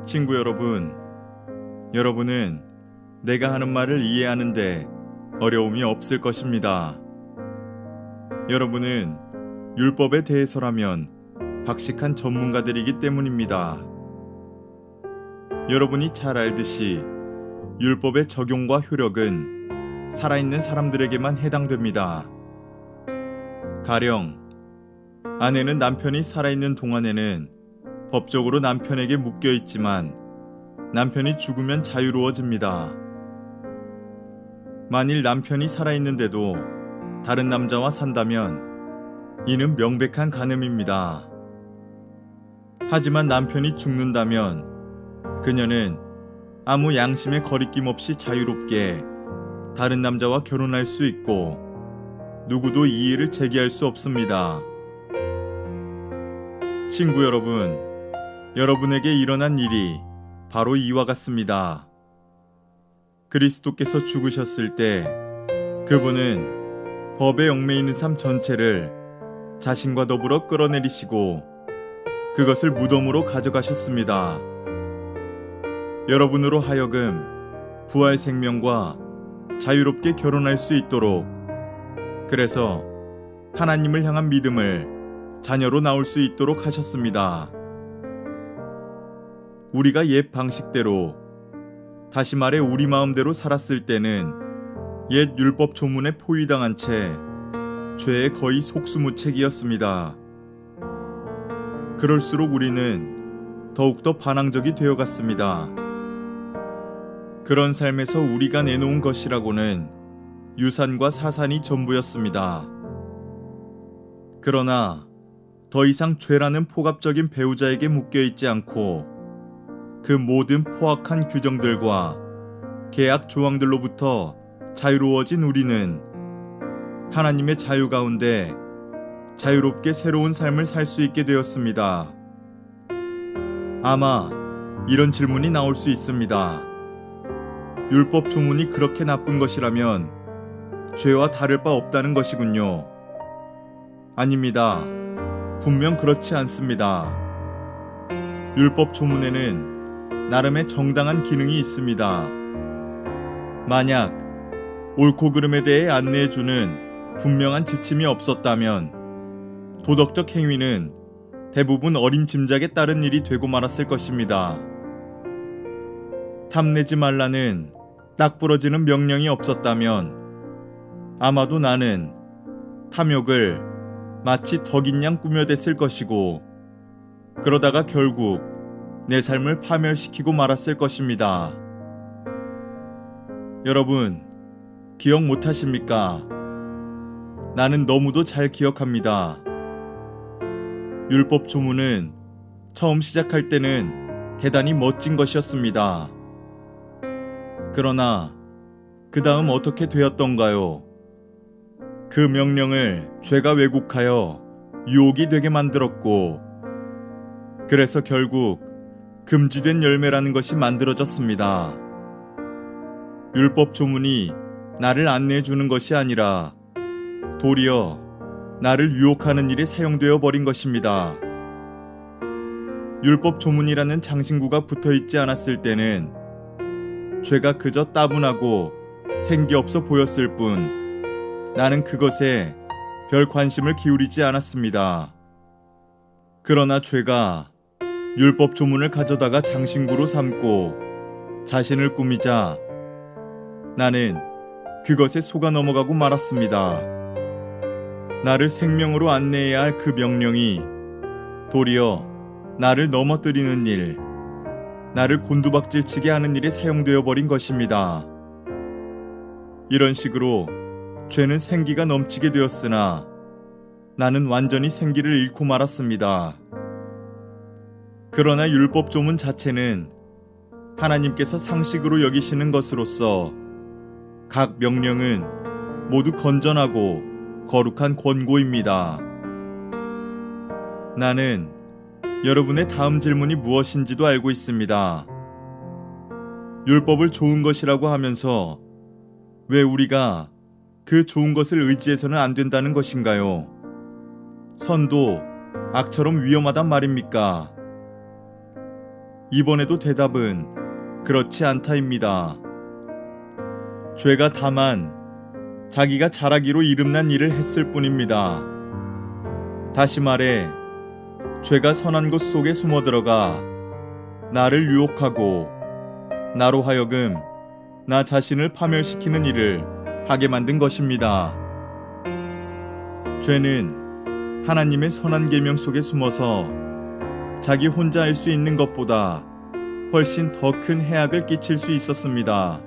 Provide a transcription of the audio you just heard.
친구 여러분, 여러분은 내가 하는 말을 이해하는데 어려움이 없을 것입니다. 여러분은 율법에 대해서라면 박식한 전문가들이기 때문입니다. 여러분이 잘 알듯이 율법의 적용과 효력은 살아있는 사람들에게만 해당됩니다. 가령 아내는 남편이 살아있는 동안에는 법적으로 남편에게 묶여 있지만 남편이 죽으면 자유로워집니다. 만일 남편이 살아있는데도 다른 남자와 산다면 이는 명백한 간음입니다. 하지만 남편이 죽는다면 그녀는 아무 양심의 거리낌 없이 자유롭게 다른 남자와 결혼할 수 있고 누구도 이의를 제기할 수 없습니다. 친구 여러분, 여러분에게 일어난 일이 바로 이와 같습니다. 그리스도께서 죽으셨을 때 그분은 법에 얽매이는 삶 전체를 자신과 더불어 끌어내리시고 그것을 무덤으로 가져가셨습니다. 여러분으로 하여금 부활 생명과 자유롭게 결혼할 수 있도록, 그래서 하나님을 향한 믿음을 자녀로 나올 수 있도록 하셨습니다. 우리가 옛 방식대로, 다시 말해 우리 마음대로 살았을 때는 옛 율법 조문에 포위당한 채 죄의 거의 속수무책이었습니다. 그럴수록 우리는 더욱더 반항적이 되어갔습니다. 그런 삶에서 우리가 내놓은 것이라고는 유산과 사산이 전부였습니다. 그러나 더 이상 죄라는 포갑적인 배우자에게 묶여있지 않고 그 모든 포악한 규정들과 계약 조항들로부터 자유로워진 우리는 하나님의 자유 가운데 자유롭게 새로운 삶을 살 수 있게 되었습니다. 아마 이런 질문이 나올 수 있습니다. 율법 조문이 그렇게 나쁜 것이라면 죄와 다를 바 없다는 것이군요. 아닙니다. 분명 그렇지 않습니다. 율법 조문에는 나름의 정당한 기능이 있습니다. 만약 옳고 그름에 대해 안내해주는 분명한 지침이 없었다면 도덕적 행위는 대부분 어린 짐작에 따른 일이 되고 말았을 것입니다. 탐내지 말라는 딱 부러지는 명령이 없었다면 아마도 나는 탐욕을 마치 덕인 양 꾸며댔을 것이고 그러다가 결국 내 삶을 파멸시키고 말았을 것입니다. 여러분, 기억 못하십니까? 나는 너무도 잘 기억합니다. 율법 조문은 처음 시작할 때는 대단히 멋진 것이었습니다. 그러나 그 다음 어떻게 되었던가요? 그 명령을 죄가 왜곡하여 유혹이 되게 만들었고, 그래서 결국 금지된 열매라는 것이 만들어졌습니다. 율법 조문이 나를 안내해 주는 것이 아니라 도리어 나를 유혹하는 일에 사용되어 버린 것입니다. 율법 조문이라는 장신구가 붙어 있지 않았을 때는 죄가 그저 따분하고 생기 없어 보였을 뿐 나는 그것에 별 관심을 기울이지 않았습니다. 그러나 죄가 율법 조문을 가져다가 장신구로 삼고 자신을 꾸미자 나는 그것에 속아 넘어가고 말았습니다. 나를 생명으로 안내해야 할 그 명령이 도리어 나를 넘어뜨리는 일, 나를 곤두박질치게 하는 일에 사용되어 버린 것입니다. 이런 식으로 죄는 생기가 넘치게 되었으나 나는 완전히 생기를 잃고 말았습니다. 그러나 율법 조문 자체는 하나님께서 상식으로 여기시는 것으로서 각 명령은 모두 건전하고 거룩한 권고입니다. 나는 여러분의 다음 질문이 무엇인지도 알고 있습니다. 율법을 좋은 것이라고 하면서 왜 우리가 그 좋은 것을 의지해서는 안 된다는 것인가요? 선도 악처럼 위험하단 말입니까? 이번에도 대답은 그렇지 않다입니다. 죄가 다만 자기가 잘하기로 이름난 일을 했을 뿐입니다. 다시 말해, 죄가 선한 곳 속에 숨어들어가 나를 유혹하고 나로 하여금 나 자신을 파멸시키는 일을 하게 만든 것입니다. 죄는 하나님의 선한 계명 속에 숨어서 자기 혼자 할 수 있는 것보다 훨씬 더 큰 해악을 끼칠 수 있었습니다.